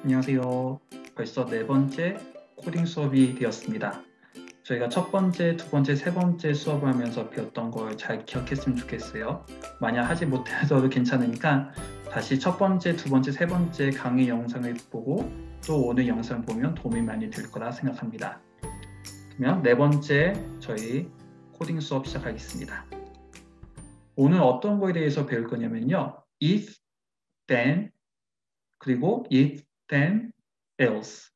안녕하세요. 벌써 네 번째 코딩 수업이 되었습니다. 저희가 첫 번째, 두 번째, 세 번째 수업을 하면서 배웠던 걸 잘 기억했으면 좋겠어요. 만약 하지 못해도 괜찮으니까 다시 첫 번째, 두 번째, 세 번째 강의 영상을 보고 또 오늘 영상 보면 도움이 많이 될 거라 생각합니다. 그러면 네 번째 저희 코딩 수업 시작하겠습니다. 오늘 어떤 거에 대해서 배울 거냐면요. if, then, 그리고 if, then, else.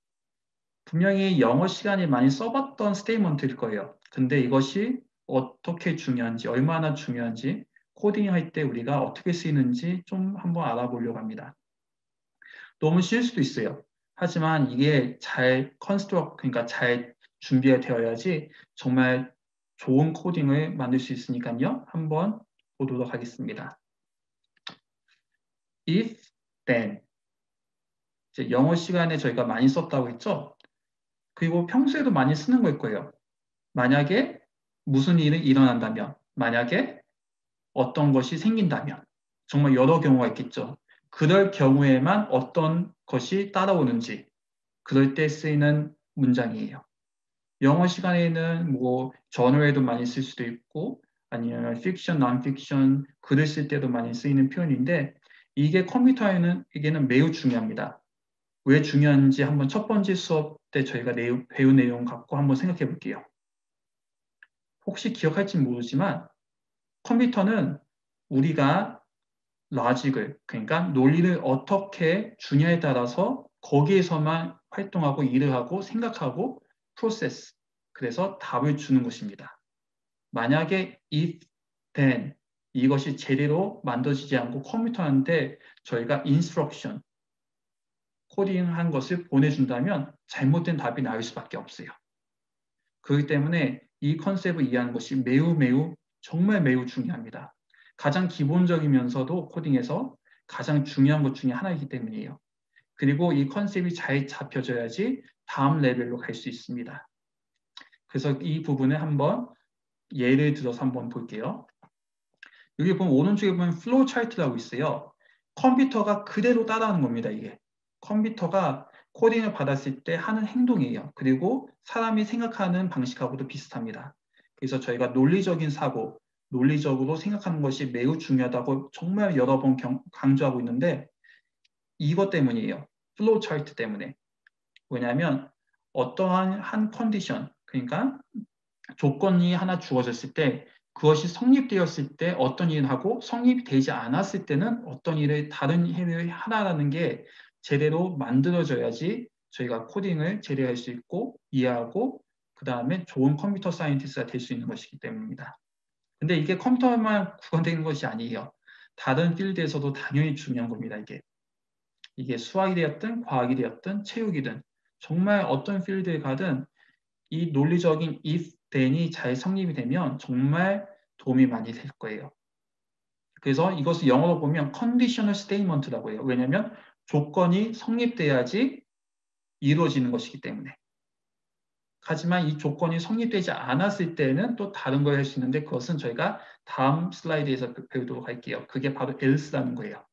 분명히 영어 시간에 많이 써봤던 스테이트먼트일 거예요. 근데 이것이 어떻게 중요한지, 얼마나 중요한지, 코딩할 때 우리가 어떻게 쓰이는지 좀 한번 알아보려고 합니다. 너무 쉬울 수도 있어요. 하지만 이게 잘 그러니까 잘 준비가 되어야지 정말 좋은 코딩을 만들 수 있으니까요. 한번 보도록 하겠습니다. If, then. 이제 영어 시간에 저희가 많이 썼다고 했죠? 그리고 평소에도 많이 쓰는 걸 거예요. 만약에 무슨 일이 일어난다면, 만약에 어떤 것이 생긴다면, 정말 여러 경우가 있겠죠. 그럴 경우에만 어떤 것이 따라오는지, 그럴 때 쓰이는 문장이에요. 영어 시간에는 뭐 전어에도 많이 쓸 수도 있고, 아니면 픽션, non-픽션, 글을 쓸 때도 많이 쓰이는 표현인데, 이게 컴퓨터에게는 매우 중요합니다. 왜 중요한지 한번 첫 번째 수업 때 저희가 배운 내용 갖고 한번 생각해 볼게요. 혹시 기억할지 모르지만 컴퓨터는 우리가 로직을, 그러니까 논리를 어떻게 주냐에 따라서 거기에서만 활동하고 일을 하고 생각하고 프로세스, 그래서 답을 주는 것입니다. 만약에 if, then 이것이 제대로 만들어지지 않고 컴퓨터한테 저희가 instruction, 코딩한 것을 보내준다면 잘못된 답이 나올 수밖에 없어요. 그렇기 때문에 이 컨셉을 이해하는 것이 정말 매우 중요합니다. 가장 기본적이면서도 코딩에서 가장 중요한 것 중에 하나이기 때문이에요. 그리고 이 컨셉이 잘 잡혀져야지 다음 레벨로 갈 수 있습니다. 그래서 이 부분을 한번 예를 들어서 한번 볼게요. 여기 보면 오른쪽에 보면 플로우 차트라고 있어요. 컴퓨터가 그대로 따라하는 겁니다, 이게. 컴퓨터가 코딩을 받았을 때 하는 행동이에요. 그리고 사람이 생각하는 방식하고도 비슷합니다. 그래서 저희가 논리적인 사고, 논리적으로 생각하는 것이 매우 중요하다고 정말 여러 번 강조하고 있는데 이것 때문이에요. 플로우 차트 때문에. 왜냐하면 어떠한 한 컨디션, 그러니까 조건이 하나 주어졌을 때 그것이 성립되었을 때 어떤 일을 하고 성립되지 않았을 때는 어떤 일을 다른 일을 하나라는 게 제대로 만들어져야지 저희가 코딩을 제대로 할 수 있고 이해하고 그 다음에 좋은 컴퓨터 사이언티스트가 될 수 있는 것이기 때문입니다. 근데 이게 컴퓨터만 구현되는 것이 아니에요. 다른 필드에서도 당연히 중요한 겁니다. 이게 수학이 되었든 과학이 되었든 체육이든 정말 어떤 필드에 가든 이 논리적인 if, then이 잘 성립이 되면 정말 도움이 많이 될 거예요. 그래서 이것을 영어로 보면 conditional statement라고 해요. 왜냐하면 조건이 성립돼야지 이루어지는 것이기 때문에. 하지만 이 조건이 성립되지 않았을 때는 또 다른 걸 할 수 있는데 그것은 저희가 다음 슬라이드에서 배우도록 할게요. 그게 바로 else라는 거예요.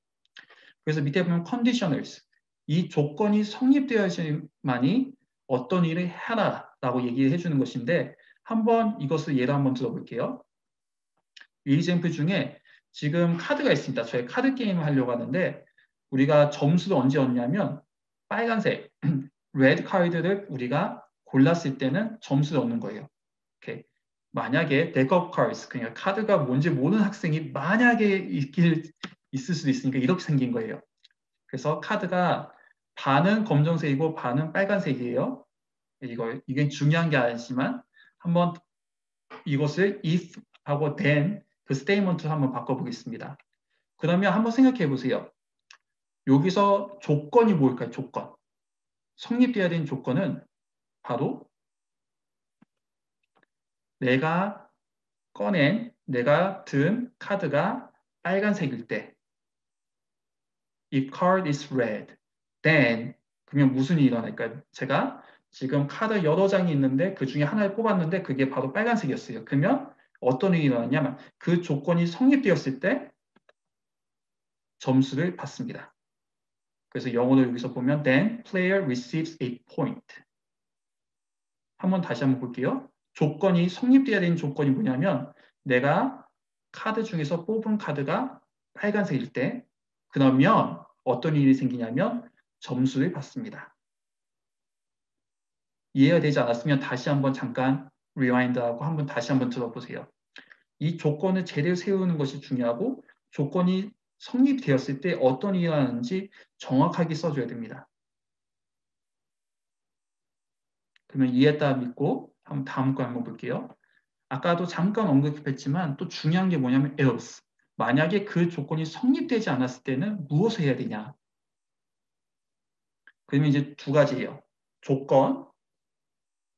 그래서 밑에 보면 conditionals. 이 조건이 성립되어야지만이 어떤 일을 해라라고 얘기해 주는 것인데 한번 이것을 예로 한번 들어볼게요. 이 example 중에 지금 카드가 있습니다. 저희 카드 게임을 하려고 하는데 우리가 점수를 언제 얻냐면 빨간색 레드 카드를 우리가 골랐을 때는 점수를 얻는 거예요. 이렇게. 만약에 deck of cards, 그러니까 카드가 뭔지 모르는 학생이 만약에 있을 수도 있으니까 이렇게 생긴 거예요. 그래서 카드가 반은 검정색이고 반은 빨간색이에요. 이게 중요한 게 아니지만 한번 이것을 if하고 then 그 스테이트먼트로 한번 바꿔보겠습니다. 그러면 한번 생각해 보세요. 여기서 조건이 뭘까요? 조건. 성립돼야 되는 조건은 바로 내가 든 카드가 빨간색일 때 If card is red, then 그러면 무슨 일이 일어날까요? 제가 지금 카드 여러 장이 있는데 그 중에 하나를 뽑았는데 그게 바로 빨간색이었어요. 그러면 어떤 일이 일어났냐면 그 조건이 성립되었을 때 점수를 받습니다. 그래서 영어로 여기서 보면 then player receives a point. 다시 한번 볼게요. 조건이 성립돼야 되는 조건이 뭐냐면 내가 카드 중에서 뽑은 카드가 빨간색일 때 그러면 어떤 일이 생기냐면 점수를 받습니다. 이해가 되지 않았으면 다시 한번 잠깐 리와인드하고 다시 한번 들어보세요. 이 조건을 제대로 세우는 것이 중요하고 조건이 성립되었을 때 어떤 일이 일어나는지 정확하게 써줘야 됩니다. 그러면 이해했다 믿고 다음 거 한번 볼게요. 아까도 잠깐 언급했지만 또 중요한 게 뭐냐면 else. 만약에 그 조건이 성립되지 않았을 때는 무엇을 해야 되냐? 그러면 이제 두 가지예요.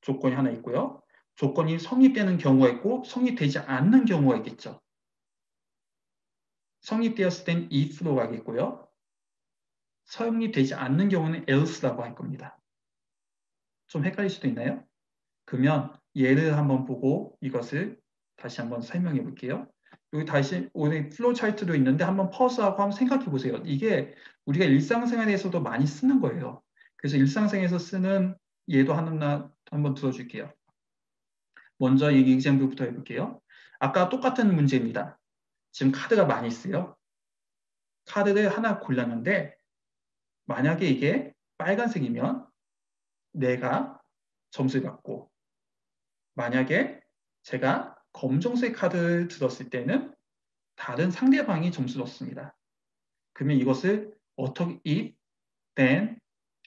조건이 하나 있고요. 조건이 성립되는 경우가 있고 성립되지 않는 경우가 있겠죠. 성립되었을 땐 if로 가겠고요. 성립되지 않는 경우는 else라고 할 겁니다. 좀 헷갈릴 수도 있나요? 그러면 예를 한번 보고 이것을 다시 한번 설명해 볼게요. 여기 다시 오늘 플로우 차트도 있는데 한번 퍼스하고 한번 생각해 보세요. 이게 우리가 일상생활에서도 많이 쓰는 거예요. 그래서 일상생활에서 쓰는 예도 하나 한번 들어줄게요. 먼저 이 example부터 해볼게요. 아까 똑같은 문제입니다. 지금 카드가 많이 있어요. 카드를 하나 골랐는데 만약에 이게 빨간색이면 내가 점수를 받고 만약에 제가 검정색 카드를 들었을 때는 다른 상대방이 점수를 얻습니다. 그러면 이것을 어떻게 if, then,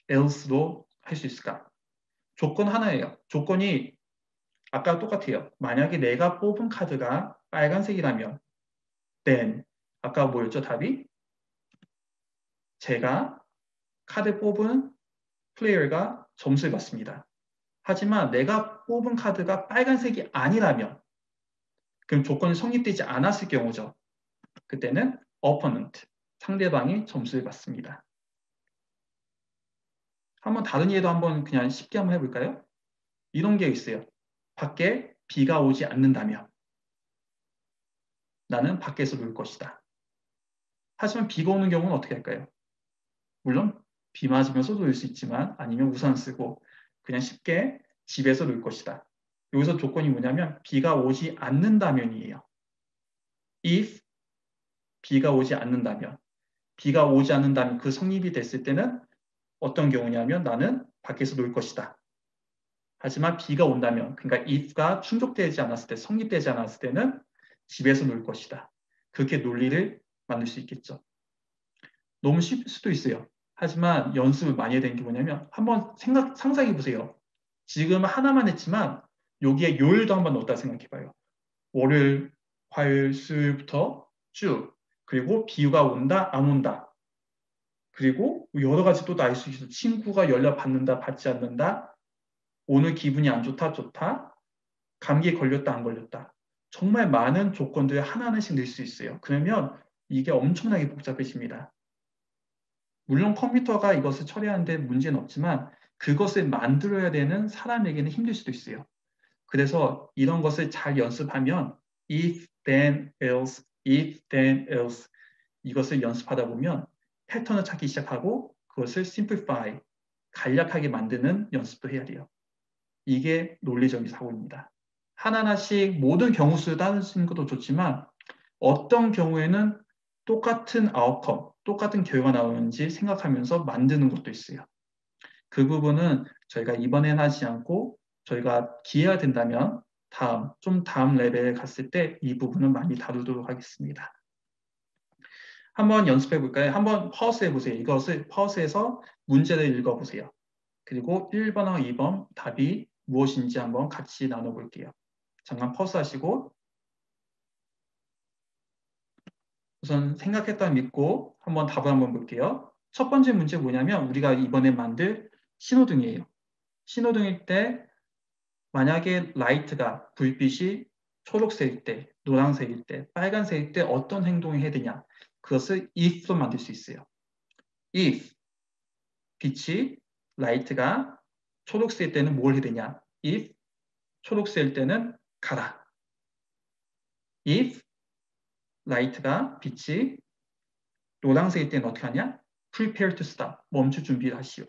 else로 할 수 있을까? 조건 하나예요. 조건이 아까 똑같아요. 만약에 내가 뽑은 카드가 빨간색이라면 then, 아까 뭐였죠? 답이? 제가 카드 뽑은 플레이어가 점수를 받습니다. 하지만 내가 뽑은 카드가 빨간색이 아니라면 그럼 조건이 성립되지 않았을 경우죠. 그때는 opponent, 상대방이 점수를 받습니다. 한번 다른 예도 한번 그냥 쉽게 한번 해볼까요? 이런 게 있어요. 밖에 비가 오지 않는다면 나는 밖에서 놀 것이다. 하지만 비가 오는 경우는 어떻게 할까요? 물론 비 맞으면서 놀 수 있지만 아니면 우산 쓰고 그냥 쉽게 집에서 놀 것이다. 여기서 조건이 뭐냐면 비가 오지 않는다면이에요. if 비가 오지 않는다면 비가 오지 않는다면 그 성립이 됐을 때는 어떤 경우냐면 나는 밖에서 놀 것이다. 하지만 비가 온다면 그러니까 if가 충족되지 않았을 때 성립되지 않았을 때는 집에서 놀 것이다. 그렇게 논리를 만들 수 있겠죠. 너무 쉽을 수도 있어요. 하지만 연습을 많이 해야 되는 게 뭐냐면 한번 상상해 보세요. 지금 하나만 했지만 여기에 요일도 한번 넣었다 생각해 봐요. 월요일, 화요일, 수요일부터 쭉 그리고 비가 온다, 안 온다. 그리고 여러 가지 또 날 수 있어. 친구가 연락 받는다, 받지 않는다. 오늘 기분이 안 좋다, 좋다. 감기에 걸렸다, 안 걸렸다. 정말 많은 조건들을 하나하나씩 넣을 수 있어요. 그러면 이게 엄청나게 복잡해집니다. 물론 컴퓨터가 이것을 처리하는데 문제는 없지만 그것을 만들어야 되는 사람에게는 힘들 수도 있어요. 그래서 이런 것을 잘 연습하면 if, then, else, if, then, else 이것을 연습하다 보면 패턴을 찾기 시작하고 그것을 simplify, 간략하게 만드는 연습도 해야 돼요. 이게 논리적인 사고입니다. 하나하나씩 모든 경우 수를 따지는 것도 좋지만 어떤 경우에는 똑같은 아웃컴, 똑같은 결과가 나오는지 생각하면서 만드는 것도 있어요. 그 부분은 저희가 이번엔 하지 않고 저희가 기회가 된다면 다음 레벨에 갔을 때 이 부분은 많이 다루도록 하겠습니다. 한번 연습해 볼까요? 한번 퍼스 해보세요. 이것을 퍼스해서 문제를 읽어보세요. 그리고 1번하고 2번 답이 무엇인지 한번 같이 나눠볼게요. 잠깐 퍼스 하시고 우선 생각했다 믿고 한번 답을 한번 볼게요. 첫 번째 문제 뭐냐면 우리가 이번에 만들 신호등이에요. 신호등일 때 만약에 라이트가 불빛이 초록색일 때, 노란색일 때, 빨간색일 때 어떤 행동을 해야 되냐? 그것을 if로 만들 수 있어요. if 빛이 라이트가 초록색일 때는 뭘 해야 되냐? if 초록색일 때는 가라. if 라이트가 빛이 노란색일 때는 어떻게 하냐? prepare to stop, 멈출 준비를 하시오.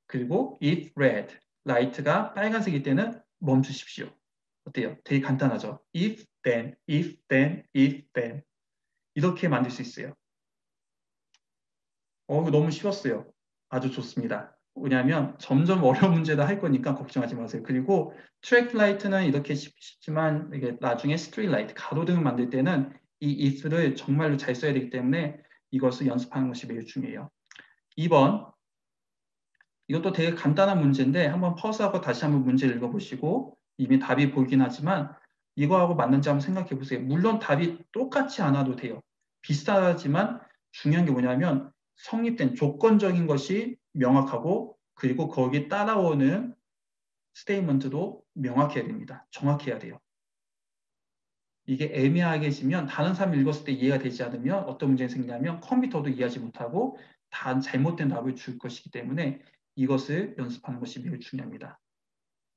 그리고 if red, light가 빨간색일 때는 멈추십시오. 어때요? 되게 간단하죠? if then, if then, if then 이렇게 만들 수 있어요. 이거 너무 쉬웠어요. 아주 좋습니다. 왜냐하면 점점 어려운 문제다 할 거니까 걱정하지 마세요. 그리고 트랙 라이트는 이렇게 쉽지만 이게 나중에 스트릿 라이트, 가로등을 만들 때는 이 if를 정말로 잘 써야 되기 때문에 이것을 연습하는 것이 매우 중요해요. 2번, 이것도 되게 간단한 문제인데 한번 퍼스하고 다시 한번 문제를 읽어보시고 이미 답이 보이긴 하지만 이거하고 맞는지 한번 생각해 보세요. 물론 답이 똑같지 않아도 돼요. 비슷하지만 중요한 게 뭐냐면 성립된 조건적인 것이 명확하고 그리고 거기에 따라오는 스테이트먼트도 명확해야 됩니다. 정확해야 돼요. 이게 애매하게 지면 다른 사람이 읽었을 때 이해가 되지 않으면 어떤 문제가 생기냐면 컴퓨터도 이해하지 못하고 다 잘못된 답을 줄 것이기 때문에 이것을 연습하는 것이 매우 중요합니다.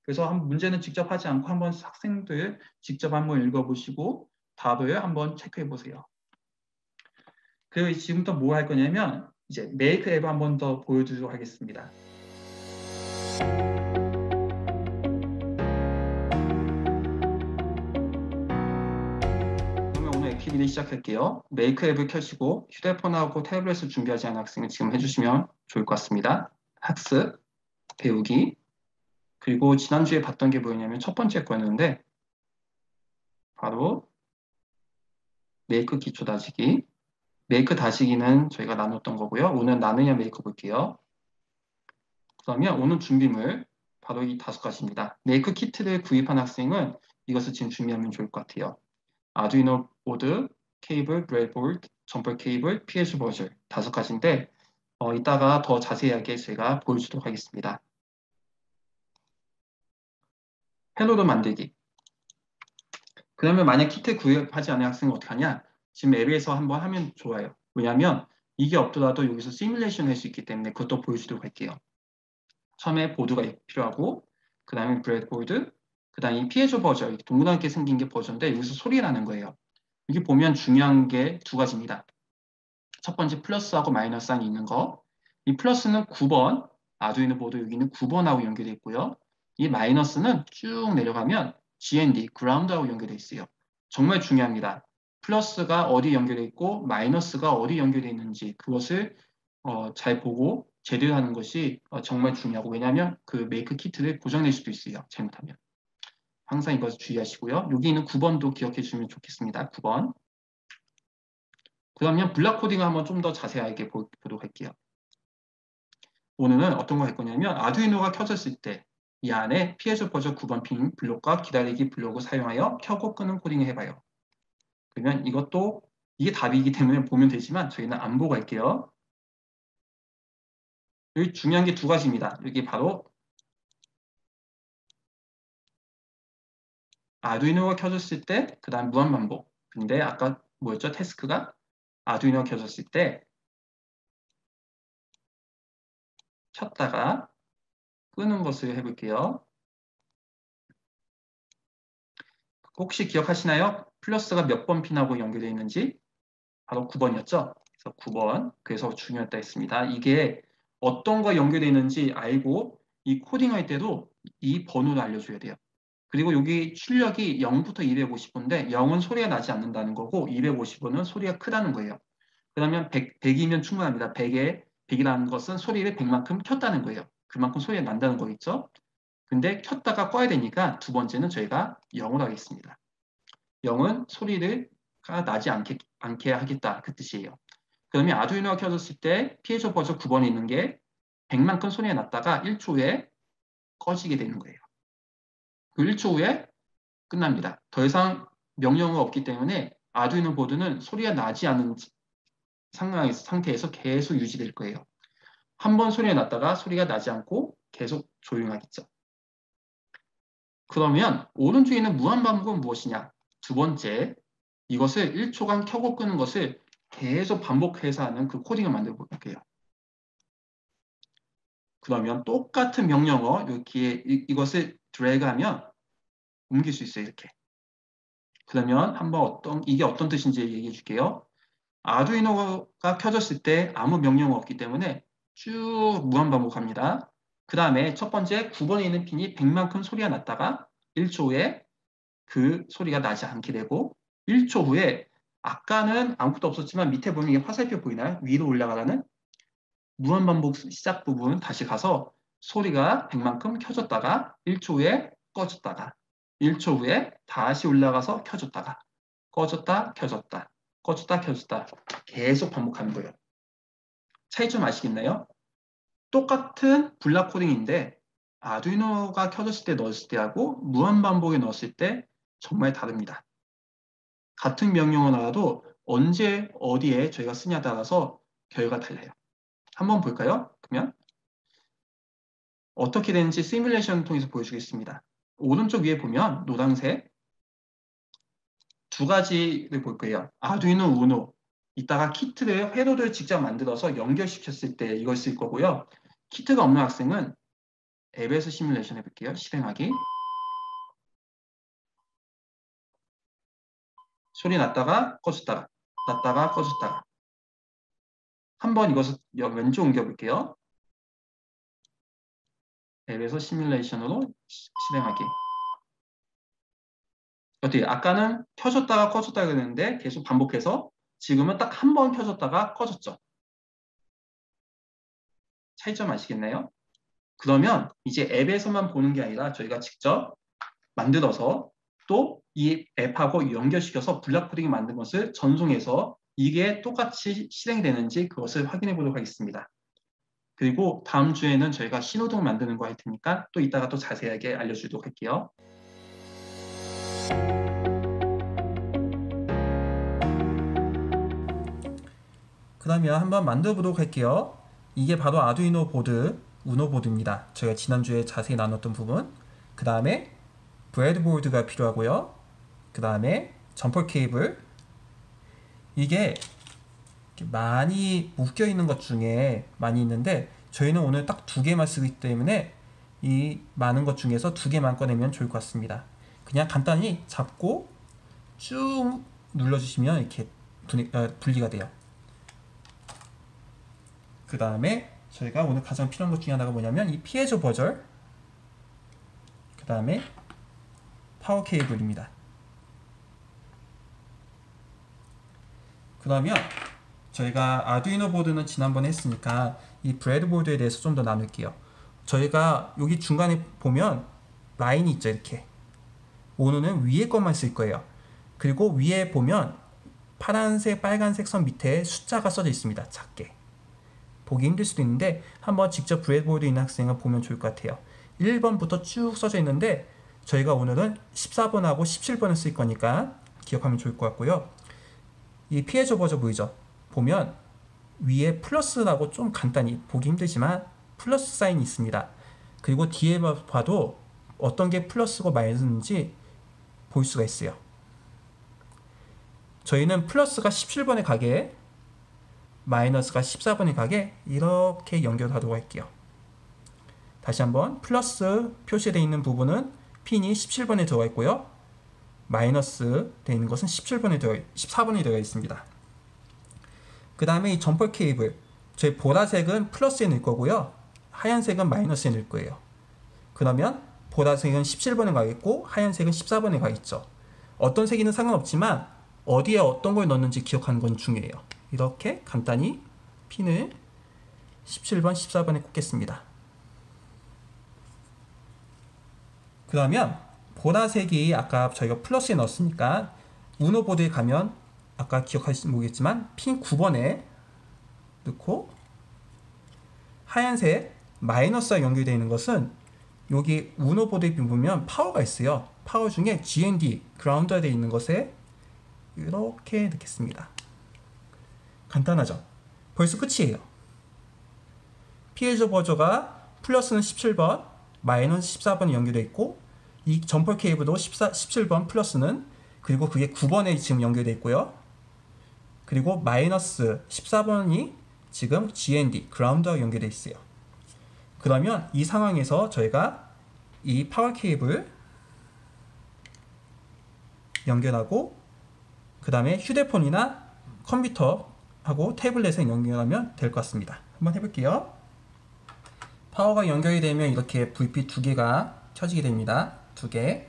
그래서 한번 문제는 직접 하지 않고 한번 학생들 직접 한번 읽어보시고 답을 한번 체크해 보세요. 그리고 지금부터 뭐 할 거냐면 이제 메이크 앱을 한번 더 보여드리도록 하겠습니다. 그러면 오늘 액티비티 시작할게요. 메이크 앱을 켜시고 휴대폰하고 태블릿을 준비하지 않은 학생은 지금 해주시면 좋을 것 같습니다. 학습, 배우기, 그리고 지난주에 봤던 게 뭐였냐면 첫 번째 거였는데 바로 메이크 기초 다지기. 메이크 다지기는 저희가 나눴던 거고요. 오늘 나누냐 메이크 볼게요. 그러면 오늘 준비물 바로 이 5가지입니다. 메이크 키트를 구입한 학생은 이것을 지금 준비하면 좋을 것 같아요. 아두이노 보드, 케이블, 브레드보드, 점퍼 케이블, PS 버전 5가지인데 이따가 더 자세하게 제가 보여주도록 하겠습니다. 헬로도 만들기. 그러면 만약 키트 구입하지 않은 학생은 어떻게 하냐? 지금 앱에서 한번 하면 좋아요. 왜냐하면 이게 없더라도 여기서 시뮬레이션 할 수 있기 때문에 그것도 보여주도록 할게요. 처음에 보드가 필요하고 그 다음에 브레드보드, 그 다음에 이 피에조 버전, 동그랗게 생긴 게 버전인데 여기서 소리가 나는 거예요. 여기 보면 중요한 게 2가지입니다. 첫 번째 플러스하고 마이너스 사인이 있는 거. 이 플러스는 9번, 아두이노 보드 여기는 9번하고 연결되어 있고요. 이 마이너스는 쭉 내려가면 GND, 그라운드하고 연결되어 있어요. 정말 중요합니다. 플러스가 어디 연결되어 있고 마이너스가 어디 연결되어 있는지 그것을 잘 보고 제대로 하는 것이 정말 중요하고 왜냐하면 그 메이크 키트를 고장낼 수도 있어요. 잘못하면. 항상 이것을 주의하시고요. 여기 있는 9번도 기억해 주시면 좋겠습니다. 9번. 그러면 블락 코딩을 한번 좀 더 자세하게 보도록 할게요. 오늘은 어떤 거 할 거냐면 아두이노가 켜졌을 때 이 안에 피에조 버전 9번 핀 블록과 기다리기 블록을 사용하여 켜고 끄는 코딩을 해봐요. 그러면 이것도 이게 답이기 때문에 보면 되지만 저희는 안 보고 할게요. 여기 중요한 게 2가지입니다. 여기 바로 아두이노가 켜졌을 때 그 다음 무한반복. 근데 아까 뭐였죠? 태스크가 아두이노가 켜졌을 때 켰다가 끄는 것을 해볼게요. 혹시 기억하시나요? 플러스가 몇 번 핀하고 연결되어 있는지? 바로 9번이었죠? 그래서 9번. 그래서 중요했다 했습니다. 이게 어떤 거 연결되어 있는지 알고 이 코딩할 때도 이 번호를 알려줘야 돼요. 그리고 여기 출력이 0부터 250인데 0은 소리가 나지 않는다는 거고 250은 소리가 크다는 거예요. 그러면 100이면 충분합니다. 100이라는 것은 소리를 100만큼 켰다는 거예요. 그만큼 소리가 난다는 거겠죠? 근데 켰다가 꺼야 되니까 2번째는 저희가 0으로 하겠습니다. 0은 소리가 나지 않게 하겠다 그 뜻이에요. 그러면 아두이노가 켜졌을 때 피에조 버전 9번에 있는 게 100만큼 소리가 났다가 1초 후에 꺼지게 되는 거예요. 그 1초 후에 끝납니다. 더 이상 명령어가 없기 때문에 아두이노 보드는 소리가 나지 않은 상태에서 계속 유지될 거예요. 한 번 소리가 났다가 소리가 나지 않고 계속 조용하겠죠. 그러면 오른쪽에 있는 무한반복은 무엇이냐? 2번째, 이것을 1초간 켜고 끄는 것을 계속 반복해서 하는 그 코딩을 만들어 볼게요. 그러면 똑같은 명령어 이렇게 이것을 드래그하면 옮길 수 있어요. 이렇게. 그러면 한번 이게 어떤 뜻인지 얘기해 줄게요. 아두이노가 켜졌을 때 아무 명령 없기 때문에 쭉 무한반복합니다. 그 다음에 첫 번째 9번에 있는 핀이 100만큼 소리가 났다가 1초 후에 그 소리가 나지 않게 되고 1초 후에 아까는 아무것도 없었지만 밑에 보면 이게 화살표 보이나요? 위로 올라가라는 무한반복 시작 부분 다시 가서 소리가 100만큼 켜졌다가 1초 후에 꺼졌다가 1초 후에 다시 올라가서 켜졌다가 꺼졌다 켜졌다 꺼졌다 켜졌다 계속 반복하는 거예요. 차이점 아시겠나요? 똑같은 블락 코딩인데 아두이노가 켜졌을 때 넣었을 때하고 무한반복에 넣었을 때 정말 다릅니다. 같은 명령어 나와도 언제 어디에 저희가 쓰냐에 따라서 결과가 달라요. 한번 볼까요? 그러면 어떻게 되는지 시뮬레이션을 통해서 보여주겠습니다. 오른쪽 위에 보면 노란색 두 가지를 볼 거예요. 아두이노 우노. 이따가 키트를 회로를 직접 만들어서 연결시켰을 때 이걸 쓸 거고요. 키트가 없는 학생은 앱에서 시뮬레이션 해볼게요. 실행하기. 소리 났다가 꺼졌다가 났다가 꺼졌다가 한번 이것을 왼쪽 옮겨볼게요. 앱에서 시뮬레이션으로 실행하기. 어떻게 아까는 켜졌다가 꺼졌다가 그랬는데 계속 반복해서 지금은 딱 한 번 켜졌다가 꺼졌죠. 차이점 아시겠나요? 그러면 이제 앱에서만 보는 게 아니라 저희가 직접 만들어서 또 이 앱하고 연결시켜서 블락 코딩 만든 것을 전송해서 이게 똑같이 실행되는지 그것을 확인해 보도록 하겠습니다. 그리고 다음 주에는 저희가 신호등 만드는 거 할 테니까 또 이따가 또 자세하게 알려주도록 할게요. 그러면 한번 만들어 보도록 할게요. 이게 바로 아두이노 보드, 우노 보드입니다. 저희가 지난주에 자세히 나눴던 부분. 그 다음에 브레드보드가 필요하고요. 그 다음에 점퍼 케이블. 이게 많이 묶여 있는 것 중에 많이 있는데 저희는 오늘 딱 2개만 쓰기 때문에 이 많은 것 중에서 2개만 꺼내면 좋을 것 같습니다. 그냥 간단히 잡고 쭉 눌러주시면 이렇게 분리가 돼요. 그 다음에 저희가 오늘 가장 필요한 것 중에 하나가 뭐냐면 이 피에조 버절, 그 다음에 파워 케이블입니다. 그러면 저희가 아두이노 보드는 지난번에 했으니까 이 브레드보드에 대해서 좀 더 나눌게요. 저희가 여기 중간에 보면 라인이 있죠. 이렇게 오늘은 위에 것만 쓸 거예요. 그리고 위에 보면 파란색, 빨간색 선 밑에 숫자가 써져 있습니다. 작게 보기 힘들 수도 있는데 한번 직접 브레드보드에 있는 학생은 보면 좋을 것 같아요. 1번부터 쭉 써져 있는데 저희가 오늘은 14번하고 17번을 쓸 거니까 기억하면 좋을 것 같고요. 이 피에조 버저 보이죠? 보면 위에 플러스라고 좀 간단히 보기 힘들지만 플러스 사인이 있습니다. 그리고 뒤에 봐도 어떤 게 플러스고 마이너스인지 볼 수가 있어요. 저희는 플러스가 17번에 가게, 마이너스가 14번에 가게 이렇게 연결하도록 할게요. 다시 한번 플러스 표시되어 있는 부분은 핀이 17번에 들어가 있고요. 마이너스 되어 있는 것은 14번에 들어가 있습니다. 그 다음에 이 점퍼 케이블, 저희 보라색은 플러스에 넣을 거고요. 하얀색은 마이너스에 넣을 거예요. 그러면 보라색은 17번에 가겠고 하얀색은 14번에 가겠죠. 어떤 색이든 상관없지만 어디에 어떤 걸 넣는지 기억하는 건 중요해요. 이렇게 간단히 핀을 17번, 14번에 꽂겠습니다. 그러면 보라색이 아까 저희가 플러스에 넣었으니까 우노 보드에 가면 아까 기억하실지 모르겠지만 핀 9번에 넣고 하얀색 마이너스와 연결되어 있는 것은 여기 우노 보드에 보면 파워가 있어요. 파워 중에 GND, 그라운드가 되어 있는 것에 이렇게 넣겠습니다. 간단하죠? 벌써 끝이에요. 피에조 버저가 플러스는 17번, 마이너스 14번이 연결되어 있고 이 점퍼 케이블도 17번 플러스는 그리고 그게 9번에 지금 연결되어 있고요. 그리고 마이너스 14번이 지금 GND, 그라운드와 연결되어 있어요. 그러면 이 상황에서 저희가 이 파워 케이블 연결하고 그 다음에 휴대폰이나 컴퓨터 하고 태블릿에 연결하면 될 것 같습니다. 한번 해볼게요. 파워가 연결이 되면 이렇게 불빛 두 개가 켜지게 됩니다. 두 개.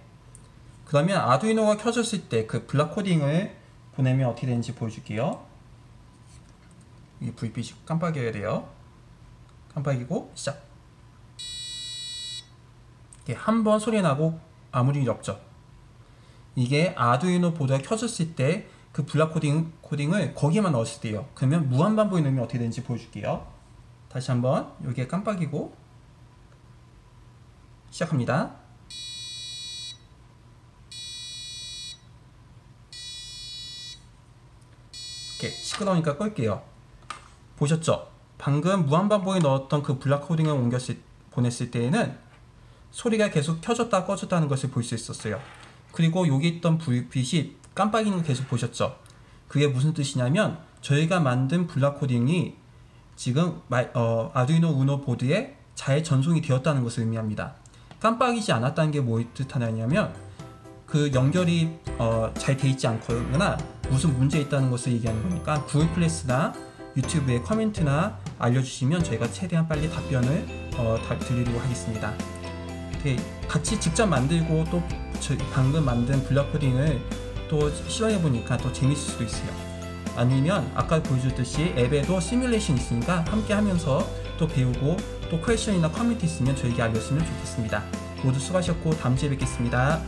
그러면 아두이노가 켜졌을 때 그 블락 코딩을 보내면 어떻게 되는지 보여줄게요. 이 불빛이 깜빡여야 돼요. 깜빡이고 시작. 한 번 소리 나고 아무 일 없죠. 이게 아두이노 보드가 켜졌을 때 그 블락 코딩을 거기에만 넣었을 때요. 그러면 무한반복에 넣으면 어떻게 되는지 보여줄게요. 다시 한번 여기에 깜빡이고 시작합니다. 이렇게 시끄러우니까 끌게요. 보셨죠? 방금 무한반복에 넣었던 그 블락 코딩을 보냈을 때에는 소리가 계속 켜졌다 꺼졌다 하는 것을 볼 수 있었어요. 그리고 여기 있던 불빛이 깜빡이는 거 계속 보셨죠? 그게 무슨 뜻이냐면 저희가 만든 블락 코딩이 지금 아두이노 우노 보드에 잘 전송이 되었다는 것을 의미합니다. 깜빡이지 않았다는 게 뭘 뜻하냐면 그 연결이 잘 돼 있지 않거나 무슨 문제 있다는 것을 얘기하는 거니까 구글 플레이나 유튜브에 코멘트나 알려주시면 저희가 최대한 빨리 답변을 드리도록 하겠습니다. 같이 직접 만들고 또 방금 만든 블락 코딩을 또 실험해보니까 더 재밌을 수도 있어요. 아니면 아까 보여줬듯이 앱에도 시뮬레이션 있으니까 함께 하면서 또 배우고 또 퀘스천이나 커뮤니티 있으면 저에게 알려주시면 좋겠습니다. 모두 수고하셨고 다음 주에 뵙겠습니다.